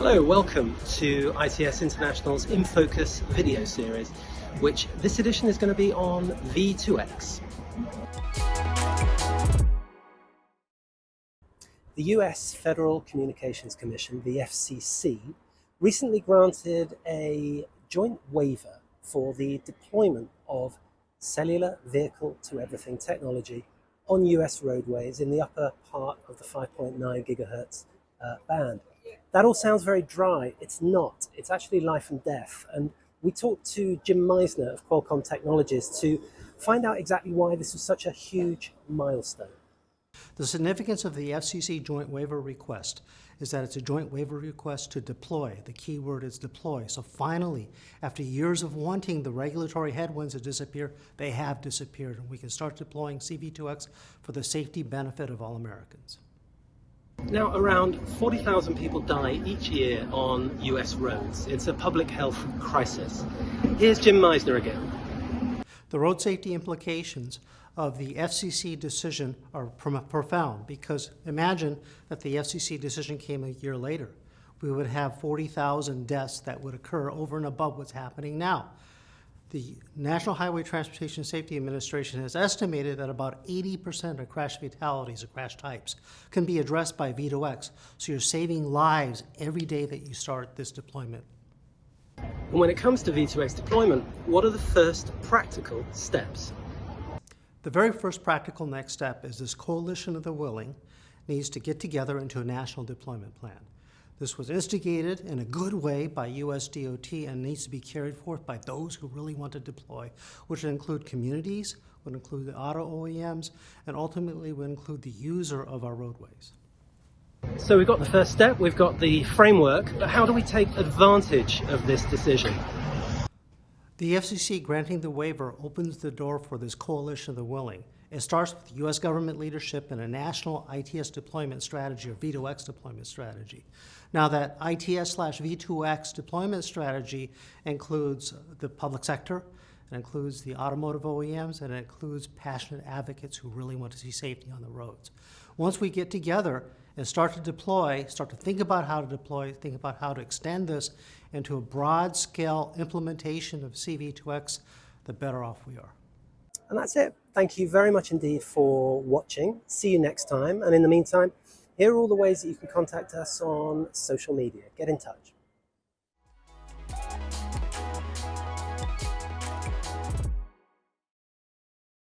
Hello, welcome to ITS International's In Focus video series, which this edition is going to be on V2X. The US Federal Communications Commission, the FCC, recently granted a joint waiver for the deployment of cellular vehicle-to-everything technology on US roadways in the upper part of the 5.9 gigahertz band. That all sounds very dry. It's not. It's actually life and death. And we talked to Jim Meisner of Qualcomm Technologies to find out exactly why this was such a huge milestone. The significance of the FCC joint waiver request is that it's a joint waiver request to deploy. The key word is deploy. So finally, after years of wanting the regulatory headwinds to disappear, they have disappeared, and we can start deploying V2X for the safety benefit of all Americans. Now, around 40,000 people die each year on US roads. It's a public health crisis. Here's Jim Meisner again. The road safety implications of the FCC decision are profound, because imagine that the FCC decision came a year later. We would have 40,000 deaths that would occur over and above what's happening now. The National Highway Transportation Safety Administration has estimated that about 80% of crash fatalities or crash types can be addressed by V2X, so you're saving lives every day that you start this deployment. And when it comes to V2X deployment, what are the first practical steps? The very first practical next step is this coalition of the willing needs to get together into a national deployment plan. This was instigated in a good way by US DOT and needs to be carried forth by those who really want to deploy, which would include communities, would include the auto OEMs, and ultimately would include the user of our roadways. So we've got the first step, we've got the framework, but how do we take advantage of this decision? The FCC granting the waiver opens the door for this coalition of the willing. It starts with U.S. government leadership and a national ITS deployment strategy, or V2X deployment strategy. Now, that ITS/V2X deployment strategy includes the public sector, it includes the automotive OEMs, and it includes passionate advocates who really want to see safety on the roads. Once we get together and start to deploy, start to think about how to deploy, think about how to extend this into a broad-scale implementation of V2X, the better off we are. And that's it. Thank you very much indeed for watching. See you next time. And in the meantime, here are all the ways that you can contact us on social media. Get in touch.